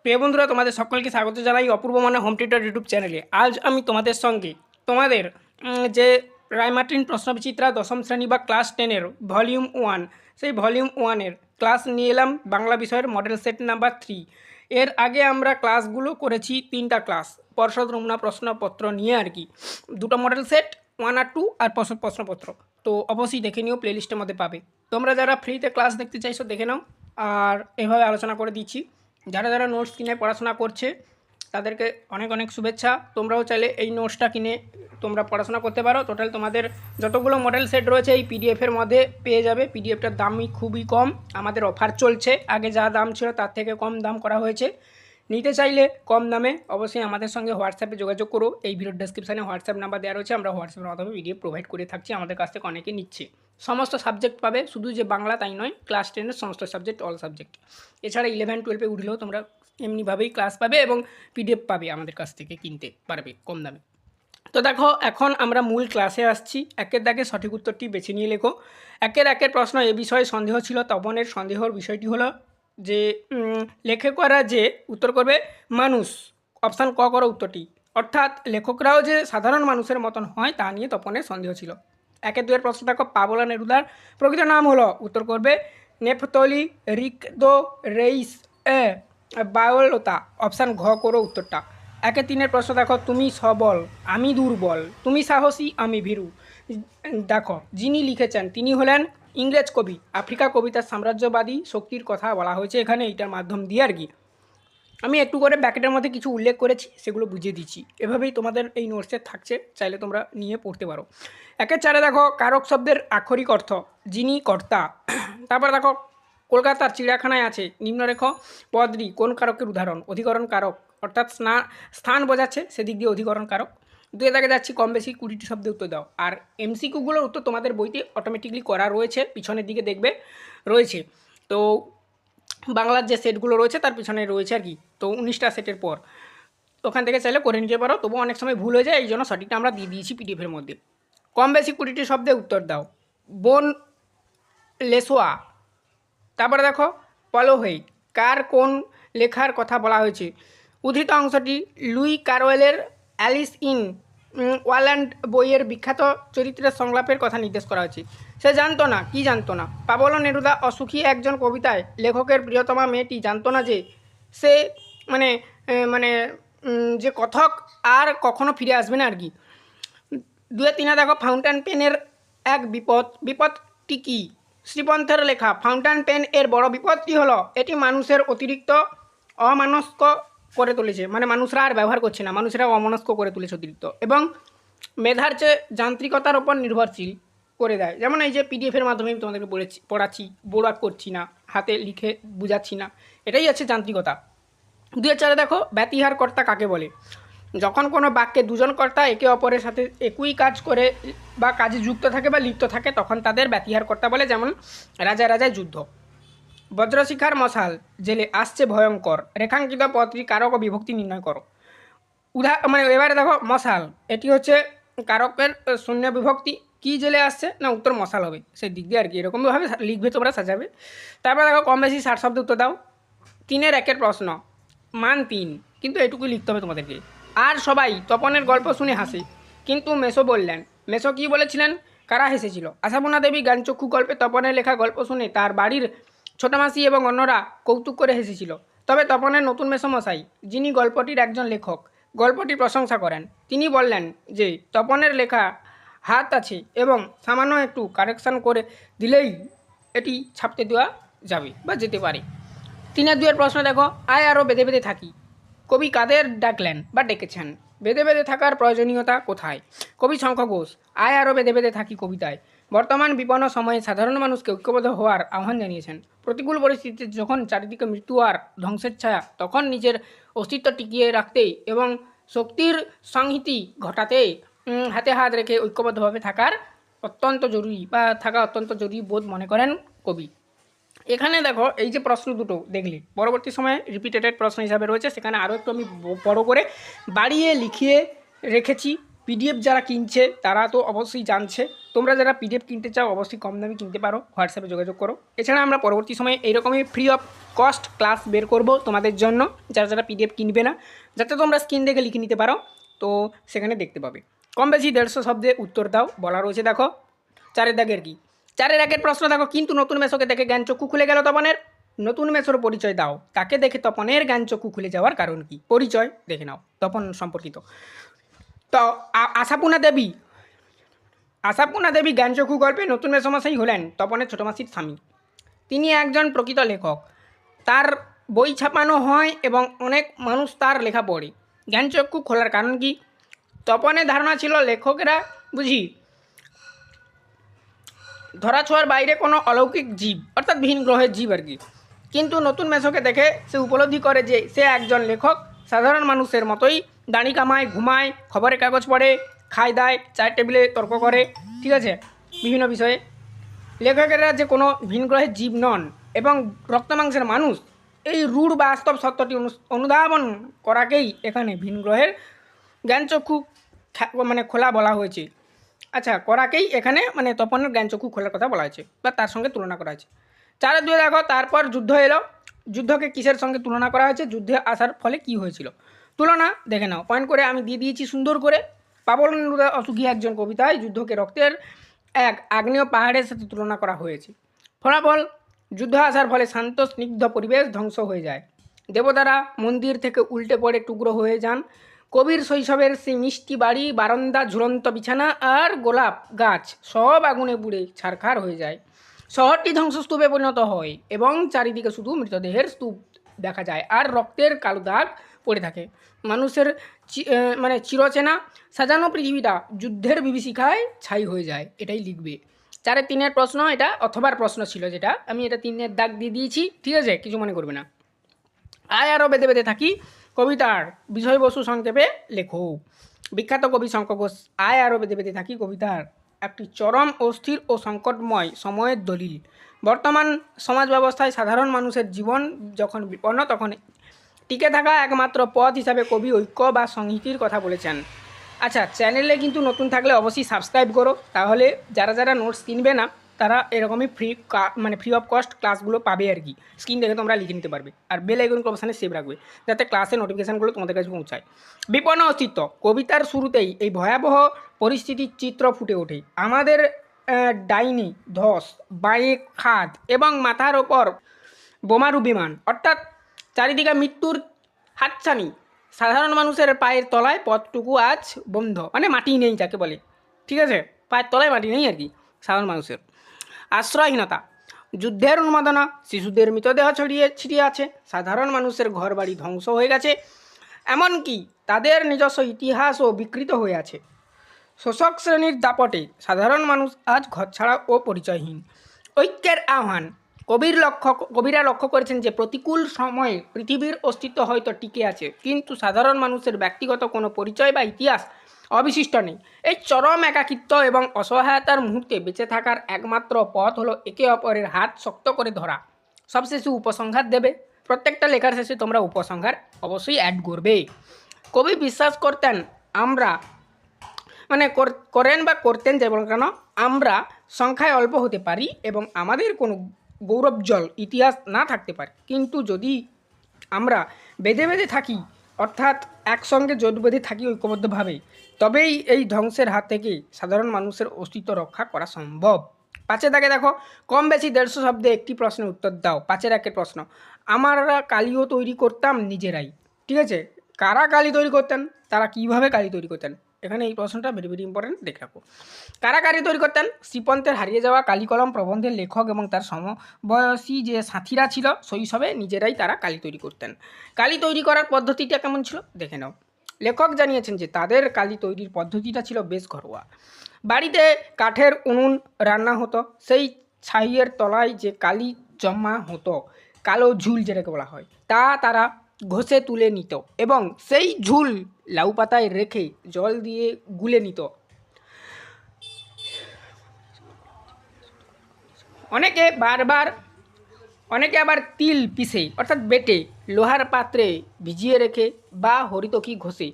প্রিয় বন্ধুরা, তোমাদের সকলকে স্বাগত জানাই অপূর্ব মানে হোম টিউটর ইউটিউব চ্যানেলে। আজ আমি তোমাদের সঙ্গে তোমাদের যে রায়মার্টিন প্রশ্নবিচিত্রা দশম শ্রেণী বা ক্লাস 10-এর ভলিউম 1, সেই ভলিউম 1-এর ক্লাস নিয়ে এলাম বাংলা বিষয়ের মডেল সেট নাম্বার 3। এর আগে আমরা ক্লাসগুলো করেছি 3টা ক্লাস পর্ষদ নমুনা প্রশ্নপত্র নিয়ে আর কি, 2টো মডেল সেট 1 আর 2 আর প্রশ্নপত্র। তো অবশ্যই দেখে নিও, প্লেলিস্টের মধ্যে পাবে। তোমরা যারা ফ্রিতে ক্লাস দেখতে চাইছো দেখে নাও। আর এভাবে আলোচনা করে দিচ্ছি। যারা যারা নোটস কিনে পড়াশোনা করছে তাদেরকে অনেক অনেক শুভেচ্ছা। তোমরাও চাইলে এই নোটসটা কিনে তোমরা পড়াশোনা করতে পারো। টোটাল তোমাদের যতগুলো মডেল সেট রয়েছে এই পিডিএফের মধ্যে পেয়ে যাবে। পিডিএফটার দামই খুবই কম, আমাদের অফার চলছে, আগে যা দাম ছিল তার থেকে কম দাম করা হয়েছে। নিতে চাইলে কম দামে অবশ্যই আমাদের সঙ্গে হোয়াটসঅ্যাপে যোগাযোগ করো। এই ভিডিওর ডেসক্রিপশানে হোয়াটসঅ্যাপ নাম্বার দেওয়া রয়েছে, আমরা হোয়াটসঅ্যাপের মাধ্যমে পিডিএফ প্রোভাইড করে থাকছি। আমাদের কাছ থেকে অনেকে নিচ্ছে। সমস্ত সাবজেক্ট পাবে, শুধু যে বাংলা তাই নয়, ক্লাস 10-এর সমস্ত সাবজেক্ট, অল সাবজেক্ট। এছাড়া 11-12-এ উঠলেও তোমরা এমনিভাবেই ক্লাস পাবে এবং পিডিএফ পাবে, আমাদের কাছ থেকে কিনতে পারবে কম দামে। তো দেখো, এখন আমরা মূল ক্লাসে আসছি। একের দাগে সঠিক উত্তরটি বেছে নিয়ে লেখো। একের প্রশ্ন, এ বিষয়ে সন্দেহ ছিল। তপনের সন্দেহর বিষয়টি হলো যে লেখকরা যে উত্তর করবে মানুষ, অপশান ক করো উত্তরটি, অর্থাৎ লেখকরাও যে সাধারণ মানুষের মতন হয় তা নিয়ে তপনের সন্দেহ ছিল। 1-2 প্রশ্ন দেখো, পাবলো নেরুদার প্রকৃত নাম হলো, উত্তর করবে নেফতলি রিকদো রেইস এ বায়োলতা, অপশান ঘ করো উত্তরটা। 1-3 প্রশ্ন দেখো, তুমি সবল আমি দুর্বল, তুমি সাহসী আমি ভীরু। দেখো, যিনি লিখেছেন তিনি হলেন ইংরেজ কবি। আফ্রিকা কবিতার সাম্রাজ্যবাদী শক্তির কথা বলা হয়েছে এখানে, এইটার মাধ্যম দিয়ে আর কি। আমি একটু করে ব্যাকেটের মধ্যে কিছু উল্লেখ করেছি, সেগুলো বুঝিয়ে দিচ্ছি। এভাবেই তোমাদের এই নোটসে থাকছে, চাইলে তোমরা নিয়ে পড়তে পারো। 1-4 দেখো, কারক শব্দের আক্ষরিক অর্থ যিনি কর্তা। তারপর দেখো, কলকাতার চিড়িয়াখানায় আছে নিম্নরেখ পদটি কোন কারকের উদাহরণ? অধিকরণ কারক, অর্থাৎ স্থান বোঝাচ্ছে, সেদিক দিয়ে অধিকরণ কারক। 2 দাগে যাচ্ছি, কম বেশি 20টি শব্দে উত্তর দাও। আর এমসিকিউগুলোর উত্তর তোমাদের বইতে অটোমেটিকলি করা রয়েছে, পিছনের দিকে দেখবে রয়েছে। তো বাংলার যে সেটগুলো রয়েছে তার পিছনে রয়েছে আর কি। তো 19টা সেটের পর ওখান থেকে চাইলে করে নিতে পারো, তবু অনেক সময় ভুল হয়ে যায়, এই জন্য সঠিকটা আমরা দিয়ে দিয়েছি পিডিএফের মধ্যে। কম বেশি 20টি শব্দে উত্তর দাও। বোন লেসোয়া। তারপরে দেখো, পলোহেই কার কোন লেখার কথা বলা হয়েছে? উদ্ধৃত অংশটি লুই কারওয়েলের অ্যালিস ইন ওয়ারল্যান্ড বইয়ের বিখ্যাত চরিত্রের সংলাপের কথা নির্দেশ করা হয়েছে। সে জানতো না, কি জানতো না? পাবলো নেরুদা অসুখী একজন কবিতায় লেখকের প্রিয়তমা মেয়েটি জানতো না যে সে মানে মানে যে কথক আর কখনো ফিরে আসবে না আর কি। 2-3 দেখো, ফাউন্টেন পেনের এক বিপদটি কী? শ্রীপন্থের লেখা ফাউন্টেন পেন এর বড় বিপদটি হলো এটি মানুষের অতিরিক্ত অমনস্ক করে তুলেছে, মানে মানুষরা আর ব্যবহার করছে না, মানুষরা অমনস্ক করে তুলেছে অতিরিক্ত, এবং মেধার চেয়ে যান্ত্রিকতার ওপর নির্ভরশীল করে দেয়। যেমন এই যে পিডিএফের মাধ্যমে আমি তোমাদেরকে পড়াচ্ছি, বোর্ড করছি না, হাতে লিখে বুঝাচ্ছি না, এটাই আছে যান্ত্রিকতা। 2-4 দেখো, ব্যতিহার কর্তা কাকে বলে? যখন কোনো বাক্যে দুজন কর্তা একে অপরের সাথে একই কাজ করে বা কাজে যুক্ত থাকে বা লিপ্ত থাকে তখন তাদের ব্যতিহার কর্তা বলে। যেমন রাজা রাজায় যুদ্ধ। বজ্রশিখার মশাল জেলে আসছে ভয়ঙ্কর, রেখাঙ্কিত পদটি কারক ও বিভক্তি নির্ণয় করো। মানে এবারে দেখো, মশাল এটি হচ্ছে কারকের শূন্য বিভক্তি, কি জেলে আসছে না, উত্তর মশাল হবে, সেই দিক দিয়ে আর কি। এরকমভাবে লিখবে, তোমরা সাজাবে। তারপর দেখো, কম বেশি 60 শব্দ উত্তর দাও। 3-1 প্রশ্ন, মান 3, কিন্তু এটুকুই লিখতে হবে তোমাদেরকে। আর সবাই তপনের গল্প শুনে হাসে, কিন্তু মেসো বললেন। মেসো কী বলেছিলেন? কারা হেসেছিল? আশাপূর্ণা দেবী জ্ঞানচক্ষু গল্পে তপনের লেখা গল্প শুনে তার বাড়ির ছোটমাসি এবং অন্যরা কৌতুক করে হেসেছিল। তবে তপনের নতুন মেসোমশাই, যিনি গল্পটির একজন লেখক, গল্পটির প্রশংসা করেন। তিনি বললেন যে তপনের লেখা হাত আছে এবং সামান্য একটু কারেকশান করে দিলেই এটি ছাপতে দেওয়া যাবে বা যেতে পারে। 3-2 প্রশ্ন দেখো, আয় আরও বেঁধে বেঁধে থাকি, কবি কাদের ডাকলেন বা ডেকেছেন? বেঁধে বেঁধে থাকার প্রয়োজনীয়তা কোথায়? কবি শঙ্খ ঘোষ আয় আরও বেঁধে বেঁধে থাকি কবিতায় বর্তমান বিপন্ন সময়ে সাধারণ মানুষকে ঐক্যবদ্ধ হওয়ার আহ্বান জানিয়েছেন। প্রতিকূল পরিস্থিতিতে যখন চারিদিকে মৃত্যু আর ধ্বংসের ছায়া, তখন নিজের অস্তিত্ব টিকিয়ে রাখতে এবং শক্তির সংহতি ঘটাতে হাতে হাত রেখে ঐক্যবদ্ধভাবে থাকার অত্যন্ত জরুরি বোধ মনে করেন কবি। এখানে দেখো, এই যে প্রশ্ন দুটো দেখলে পরবর্তী সময়ে রিপিটেড প্রশ্ন হিসাবে রয়েছে, সেখানে আরও একটু আমি বড় করে বাড়িয়ে লিখিয়ে রেখেছি, পিডিএফ যারা কিনছে তারা তো অবশ্যই জানছে। তোমরা যারা পিডিএফ কিনতে চাও অবশ্যই কম দামে কিনতে পারো, হোয়াটসঅ্যাপে যোগাযোগ করো। এছাড়া আমরা পরবর্তী সময়ে এইরকমই ফ্রি অফ কস্ট ক্লাস বের করব তোমাদের জন্য, যারা যারা পিডিএফ কিনবে না, যাতে তোমরা স্ক্রিন দেখে লিখে নিতে পারো। তো সেখানে দেখতে পাবে। কম বেশি 150 শব্দে উত্তর দাও, বলা রয়েছে দেখো 4 দাগের কি 4 দাগের প্রশ্ন দেখো। কিন্তু নতুন মেসোকে দেখে জ্ঞান চক্ষু খুলে গেল তপনের। নতুন মেসোর পরিচয় দাও, তাকে দেখে তপনের জ্ঞান চক্ষু খুলে যাওয়ার কারণ কি? পরিচয় দেখে নাও তপন সম্পর্কিত। তো আশাপূর্ণা দেবী জ্ঞানচক্ষু গল্পে নতুন মেসোমশাই হলেন তপনের ছোটো মাসির স্বামী। তিনি একজন প্রকৃত লেখক। তার বই ছাপানো হয় এবং অনেক মানুষ তার লেখা পড়ে। জ্ঞানচক্ষু খোলার কারণ কি? তপনের ধারণা ছিল লেখকেরা বুঝি ধরাছোঁয়ার বাইরে কোনো অলৌকিক জীব, অর্থাৎ ভিন গ্রহের জীব আর কি। কিন্তু নতুন মেসোকে দেখে সে উপলব্ধি করে যে সে একজন লেখক, সাধারণ মানুষের মতোই দাড়ি কামায়, ঘুমায়, খবরের কাগজ পড়ে, খায় দায়, চায়ের টেবিলে তর্ক করে, ঠিক আছে, বিভিন্ন বিষয়ে। লেখকেরা যে কোনো ভিন গ্রহের জীব নন এবং রক্তমাংসের মানুষ, এই রূঢ় বাস্তব সত্যটি অনুধাবন করাকেই এখানে ভিন গ্রহের জ্ঞানচক্ষু মানে খোলা বলা হয়েছে। আচ্ছা, করাকেই এখানে মানে তপনের জ্ঞানচক্ষু খোলার কথা বলা হয়েছে বা তার সঙ্গে তুলনা করা হয়েছে। 4-2 দেখো। তারপর যুদ্ধ এলো। যুদ্ধকে কিসের সঙ্গে তুলনা করা হয়েছে? যুদ্ধে আসার ফলে কি হয়েছিল তুলনা দেখে নাও। পয়েন্ট করে আমি দিয়ে দিয়েছি সুন্দর করে। পাবলুদা অসুখী একজন কবিতায় যুদ্ধকে রক্তের এক আগ্নেয় পাহাড়ের সাথে তুলনা করা হয়েছে। ফলাফল, যুদ্ধ আসার ফলে শান্ত স্নিগ্ধ পরিবেশ ধ্বংস হয়ে যায়। দেবতারা মন্দির থেকে উল্টে পড়ে টুকরো হয়ে যান। কবির শৈশবের সেই মিষ্টি বাড়ি, বারান্দা, ঝুলন্ত বিছানা আর গোলাপ গাছ সব আগুনে পুড়ে ছারখার হয়ে যায়। শহরটি ধ্বংসস্তূপে পরিণত হয় এবং চারিদিকে শুধু মৃতদেহের স্তূপ দেখা যায় আর রক্তের কালো দাগ পড়ে থাকে। মানুষের মানে চিরচেনা সাজানো পৃথিবীটা যুদ্ধের বিভীষিকায় ছাই হয়ে যায়। এটাই লিখবে। 4-3 প্রশ্ন, এটা অথবার প্রশ্ন ছিল, যেটা আমি এটা 3 দাগ দিয়ে দিয়েছি, ঠিক আছে, কিছু মনে করবে না। আয় আরও বেঁধে বেঁধে থাকি কবিতার বিষয়বস্তু সংক্ষেপে লেখো। বিখ্যাত কবি শঙ্কর ঘোষ আয় আরও বেঁধে বেঁধে থাকি কবিতার একটি চরম অস্থির ও সংকটময় সময়ের দলিল। বর্তমান সমাজ ব্যবস্থায় সাধারণ মানুষের জীবন যখন বিপন্ন, তখন টিকে থাকা একমাত্র পথ হিসাবে কবি ঐক্য বা সংহতির কথা বলেছেন। আচ্ছা, চ্যানেলে কিন্তু নতুন থাকলে অবশ্যই সাবস্ক্রাইব করো, তাহলে যারা যারা নোটস কিনবে না তারা এরকমই ফ্রি অফ কস্ট ক্লাসগুলো পাবে আর কি। স্ক্রিন দেখে তোমরা লিখে নিতে পারবে আর বেল আইকন অপশানে সেভ রাখবে, যাতে ক্লাসের নোটিফিকেশানগুলো তোমাদের কাছে পৌঁছায়। বিপন্ন অস্তিত্ব, কবিতার শুরুতেই এই ভয়াবহ পরিস্থিতির চিত্র ফুটে ওঠে। আমাদের ডাইনি, ধস, বাঁয়ে খাদ এবং মাথার ওপর বোমারু বিমান, অর্থাৎ চারিদিকে মৃত্যুর হাতছানি। সাধারণ মানুষের পায়ের তলায় পথটুকু আজ বন্ধ, মানে মাটি নেই যাকে বলে, ঠিক আছে, পায়ের তলায় মাটি নেই আর কি সাধারণ মানুষের। আশ্রয়হীনতা, যুদ্ধের উন্মাদনা, শিশুদের মৃতদেহ ছিটিয়ে আছে, সাধারণ মানুষের ঘরবাড়ি ধ্বংস হয়ে গেছে, এমনকি তাদের নিজস্ব ইতিহাসও বিকৃত হয়ে আছে। শোষক শ্রেণীর দাপটে সাধারণ মানুষ আজ ঘরছাড়া ও পরিচয়হীন। ঐক্যের আহ্বান, কবিরা লক্ষ্য করেছেন যে প্রতিকূল সময়ে পৃথিবীর অস্তিত্ব হয়তো টিকে আছে, কিন্তু সাধারণ মানুষের ব্যক্তিগত কোনো পরিচয় বা ইতিহাস অবশিষ্ট নেই। এই চরম একাকিত্ব এবং অসহায়তার মুহূর্তে বেঁচে থাকার একমাত্র পথ হলো একে অপরের হাত শক্ত করে ধরা। সবশেষে উপসংহার দেবে। প্রত্যেকটা লেখার শেষে তোমরা উপসংহার অবশ্যই অ্যাড করবে। কবি বিশ্বাস করতেন আমরা করেন বা করতেন যে বলেন কেন, আমরা সংখ্যায় অল্প হতে পারি এবং আমাদের কোনো গৌরবজ্জ্বল ইতিহাস না থাকতে পারে, কিন্তু যদি আমরা বেঁধে বেঁধে থাকি, অর্থাৎ একসঙ্গে জোট বেঁধে থাকি ঐক্যবদ্ধভাবে, তবেই এই ধ্বংসের হাত থেকে সাধারণ মানুষের অস্তিত্ব রক্ষা করা সম্ভব। 5 দাগে দেখো। কম বেশি 150 শব্দে একটি প্রশ্নের উত্তর দাও। 5 প্রশ্ন, আমরা কালিও তৈরি করতাম নিজেরাই, ঠিক আছে। কারা কালি তৈরি করতেন, তারা কিভাবে কালি তৈরি করতেন, এখানে এই প্রশ্নটা ভেরি ভেরি ইম্পর্টেন্ট, দেখে রাখো। কারা কালি তৈরি করতেন? শ্রীপন্থের হারিয়ে যাওয়া কালি কলম প্রবন্ধের লেখক এবং তার সমবয়সী যে সাথীরা ছিল, শৈশবে নিজেরাই তারা কালি তৈরি করতেন। কালি তৈরি করার পদ্ধতিটা কেমন ছিল দেখে নাও। লেখক জানিয়েছেন যে তাদের কালি তৈরির পদ্ধতিটা ছিল বেশ ঘরোয়া। বাড়িতে কাঠের উনুন রান্না হতো, সেই ছাইয়ের তলায় যে কালি জমা হতো, কালো ঝুল যেটাকে বলা হয়, তা তারা ঘষে তুলে নিত এবং সেই ঝুল লাউ পাতায় রেখে জল দিয়ে গুলে নিত। অনেকে অনেকে আবার তিল পিষে অর্থাৎ বেটে লোহার পাত্রে ভিজিয়ে রেখে বা হরিতকি ঘষে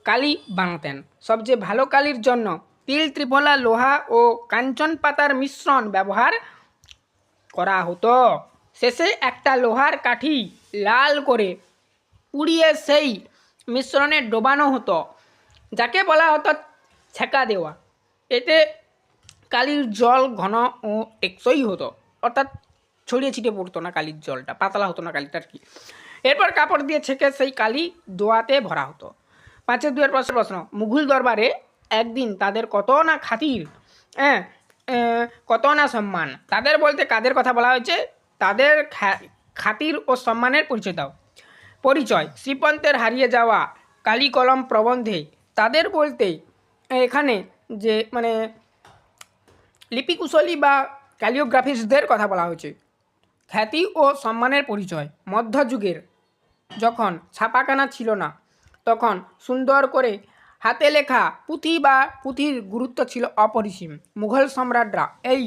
কালি বানাতেন। সবচেয়ে ভালো কালির জন্য তিল, ত্রিফলা, লোহা ও কাঞ্চন পাতার মিশ্রণ ব্যবহার করা হতো। শেষে একটা লোহার কাঠি লাল করে পুড়িয়ে সেই মিশ্রণে ডোবানো হতো, যাকে বলা হতো ছেঁকা দেওয়া। এতে কালির জল ঘন ও টেকসই হতো, অর্থাৎ ছড়িয়ে ছিটিয়ে পড়তো না কালির জলটা, পাতলা হতো না কালিটা আর কি। এরপর কাপড় দিয়ে ছেঁকে সেই কালি দোয়াতে ভরা হতো। 5-2 প্রশ্ন, মুঘল দরবারে একদিন তাদের কত না খাতির, হ্যাঁ, কত না সম্মান। তাদের বলতে কাদের কথা বলা হয়েছে? তাদের খাতির ও সম্মানের পরিচয় দাও। পরিচয়: শ্রীপন্থের হারিয়ে যাওয়া কালি কলম প্রবন্ধে তাদের বলতে এখানে যে মানে লিপিকুশলী বা ক্যালিওগ্রাফিস্টদের কথা বলা হয়েছে। খ্যাতি ও সম্মানের পরিচয়: মধ্যযুগের যখন ছাপাখানা ছিল না, তখন সুন্দর করে হাতে লেখা পুঁথি বা পুঁথির গুরুত্ব ছিল অপরিসীম। মুঘল সম্রাটরা এই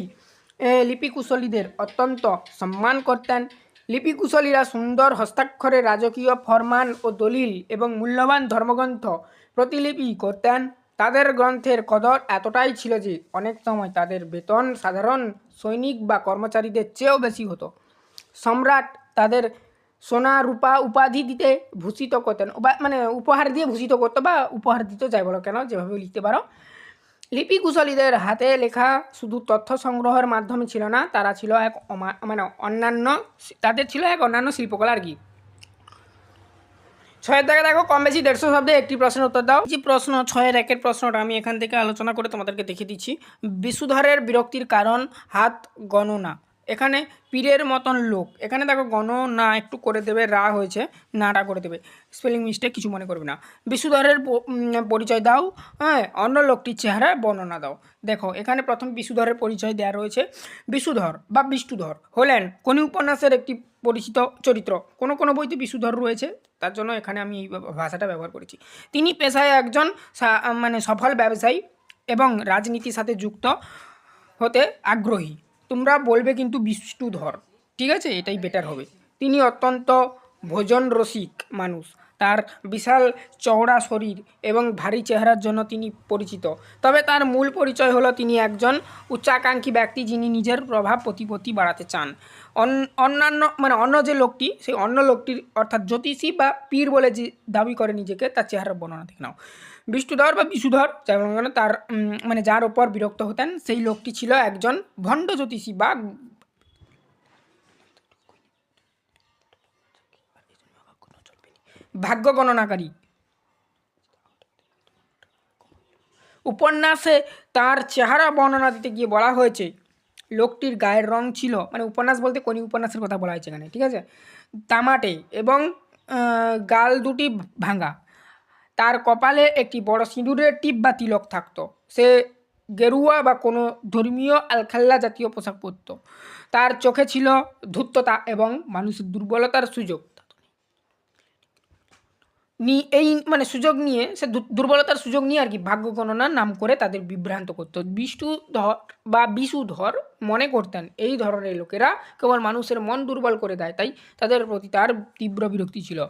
লিপিকুশলীদের অত্যন্ত সম্মান করতেন। লিপিকুশলীরা সুন্দর হস্তাক্ষরে রাজকীয় ফরমান ও দলিল এবং মূল্যবান ধর্মগ্রন্থ প্রতিলিপি করতেন। তাদের গ্রন্থের কদর এতটাই ছিল যে অনেক সময় তাদের বেতন সাধারণ সৈনিক বা কর্মচারীদের চেয়েও বেশি হতো। সম্রাট তাদের সোনা রূপা উপাধি দিতে ভূষিত করতেন, মানে উপহার দিয়ে ভূষিত করতো বা উপহার দিতে যাই বলো কেন, যেভাবে লিখতে পারো। লিপিকুশলীদের হাতে লেখা শুধু তথ্য সংগ্রহের মাধ্যমে ছিল না, তারা ছিল এক তাদের ছিল এক অন্যান্য শিল্পকলা আর কি। 6 দাগে দেখো, কম বেশি 150 শব্দে একটি প্রশ্নের উত্তর দাও। যে প্রশ্ন 6-1 প্রশ্নটা আমি এখান থেকে আলোচনা করে তোমাদেরকে দেখিয়ে দিচ্ছি। বিশুধরের বিরক্তির কারণ হাত গণনা। এখানে পীরের মতন লোক, এখানে দেখো গণনা একটু করে দেবে, রা হয়েছে, নাটা করে দেবে, স্পেলিং মিস্টেক, কিছু মনে করবে না। বিশুধরের পরিচয় দাও, হ্যাঁ, অন্য লোকটির চেহারা বর্ণনা দাও। দেখো এখানে প্রথম বিশুধরের পরিচয় দেওয়া রয়েছে। বিশুধর বা বিষ্ণুধর হলেন কোন উপন্যাসের একটি পরিচিত চরিত্র। কোনো কোনো বইতে বিশুধর রয়েছে, তার জন্য এখানে আমি এই ভাষাটা ব্যবহার করেছি। তিনি পেশায় একজন সফল ব্যবসায়ী এবং রাজনীতির সাথে যুক্ত হতে আগ্রহী। তোমরা বলবে কিন্তু বিষ্ণুধর, ঠিক আছে, এটাই বেটার হবে। তিনি অত্যন্ত ভোজন রসিক মানুষ। তার বিশাল চওড়া শরীর এবং ভারী চেহারার জন্য তিনি পরিচিত। তবে তার মূল পরিচয় হলো তিনি একজন উচ্চাকাঙ্ক্ষী ব্যক্তি, যিনি নিজের প্রভাব প্রতিপত্তি বাড়াতে চান। অন্য যে লোকটি, সেই অন্য লোকটির অর্থাৎ জ্যোতিষী বা পীর বলে যে দাবি করে নিজেকে, তার চেহারার বর্ণনা দেখে নাও। বিষ্ণুধর বা বিশুধর তার যার ওপর বিরক্ত হতেন, সেই লোকটি ছিল একজন ভণ্ড জ্যোতিষী বা ভাগ্য গণনাকারী। উপন্যাসে তার চেহারা বর্ণনা দিতে গিয়ে বলা হয়েছে লোকটির গায়ের রং ছিল, উপন্যাস বলতে কোন উপন্যাসের কথা বলা হয়েছে এখানে, ঠিক আছে, তামাটে এবং গাল দুটি ভাঙা। তার কপালে একটি বড় সিঁদুরের টিপ বা তিলক থাকতো। সে গেরুয়া বা কোনো ধর্মীয় আলখাল্লা জাতীয় পোশাক পরত। তার চোখে ছিল ধূর্ততা এবং মানুষের দুর্বলতার সুযোগ সুযোগ নিয়ে সে দুর্বলতার সুযোগ নিয়ে আর কি ভাগ্য গণনার নাম করে তাদের বিভ্রান্ত করত। বিষ্ণুধর বা বিশুধর মনে করতেন এই ধরনের লোকেরা কেবল মানুষের মন দুর্বল করে দেয়, তাই তাদের প্রতি তার তীব্র বিরক্তি ছিল।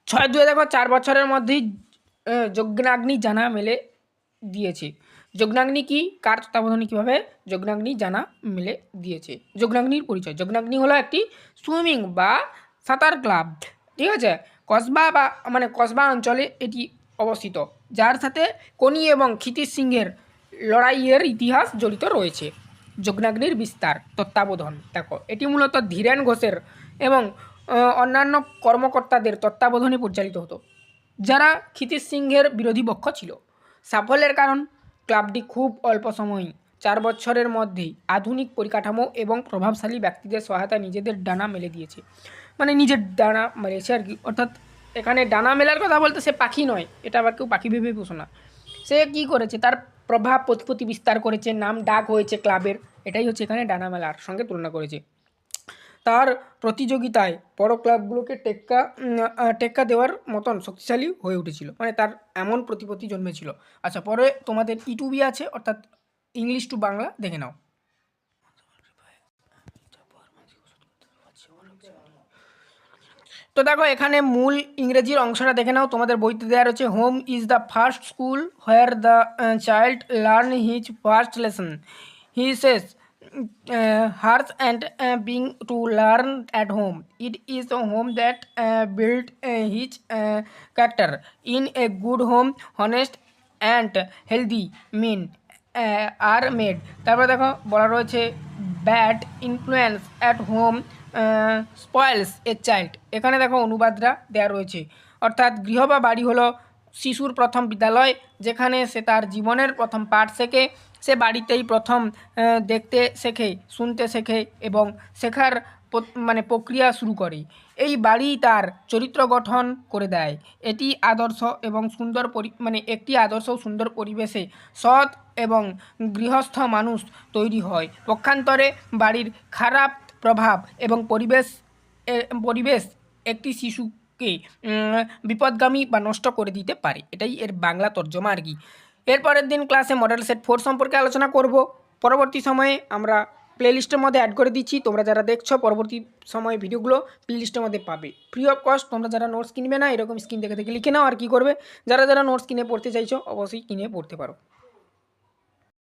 6-2 দেখো, 4 বছরের মধ্যেই যজ্ঞাগ্নি জানা মেলে দিয়েছে। যজ্ঞাগ্নি কি, কার তত্ত্বাবধানে কীভাবে যজ্ঞাগ্নি জানা মেলে দিয়েছে। যজ্ঞাগ্নির পরিচয়: যজ্ঞাগ্নি হলো একটি সুইমিং বা সাঁতার ক্লাব, ঠিক আছে, কসবা অঞ্চলে এটি অবস্থিত, যার সাথে কোনি এবং ক্ষিতিশ সিংহের লড়াইয়ের ইতিহাস জড়িত রয়েছে। যজ্ঞাগ্নির বিস্তার তত্ত্বাবধান দেখো, এটি মূলত ধীরেন ঘোষের এবং অন্যান্য কর্মকর্তাদের তত্ত্বাবধানে পরিচালিত হতো, যারা ক্ষিতিশ সিংহের বিরোধী পক্ষ ছিল। সাফল্যের কারণ: ক্লাবটি খুব অল্প সময়ই 4 বছরের মধ্যেই আধুনিক পরিকাঠামো এবং প্রভাবশালী ব্যক্তিদের সহায়তায় নিজেদের ডানা মেলে দিয়েছে। নিজের ডানা মেলেছে আর কি, অর্থাৎ এখানে ডানা মেলার কথা বলতে সে পাখি নয়, এটা আবার কেউ পাখি ভেবে বসো না। সে কি করেছে, তার প্রভাব প্রতিপত্তি বিস্তার করেছে, নাম ডাক হয়েছে ক্লাবের, এটাই হচ্ছে এখানে ডানা মেলার সঙ্গে তুলনা করেছে। তার প্রতিযোগিতায় বড় ক্লাবগুলোকে টেক্কা দেওয়ার মতন শক্তিশালী হয়ে উঠেছিল, তার এমন প্রতিপত্তি জন্মেছিল। আচ্ছা, পরে তোমাদের E2B আছে, অর্থাৎ ইংলিশ টু বাংলা, দেখে নাও। তো দেখো এখানে মূল ইংরেজির অংশটা দেখে নাও, তোমাদের বইতে দেওয়া রয়েছে home is the first school where the child learn his first lesson, he says hers and being to learn at home. It is a home that built his character. In a good home, honest and healthy men are made. তারপরে দেখো বলা রয়েছে bad influence at home spoils a child. এখানে দেখো অনুবাদটা দেওয়া রয়েছে, অর্থাৎ গৃহ বা বাড়ি হলো শিশুর প্রথম বিদ্যালয়, যেখানে সে তার জীবনের প্রথম পাঠ শেখে। সে বাড়িতেই প্রথম দেখতে শেখে, শুনতে শেখে এবং শেখার প্রক্রিয়া শুরু করে। এই বাড়ি তার চরিত্র গঠন করে দেয়। এটি আদর্শ এবং সুন্দর একটি আদর্শ ও সুন্দর পরিবেশে সৎ এবং গৃহস্থ মানুষ তৈরি হয়। পক্ষান্তরে বাড়ির খারাপ প্রভাব এবং পরিবেশ একটি শিশুকে বিপদগামী বা নষ্ট করে দিতে পারে। এটাই এর বাংলা তর্জমা আর কি। এরপরের দিন ক্লাসে মডেল সেট 4 সম্পর্কে আলোচনা করব। পরবর্তী সময়ে আমরা প্লেলিস্টের মধ্যে অ্যাড করে দিচ্ছি, তোমরা যারা দেখছো পরবর্তী সময়ে ভিডিওগুলো প্লেলিস্টের মধ্যে পাবে ফ্রি অফ কস্ট। তোমরা যারা নোটস কিনবে না, এরকম স্ক্রিন দেখে লিখে নাও। আর কি করবে, যারা নোটস কিনে পড়তে চাইছো অবশ্যই কিনে পড়তে পারো।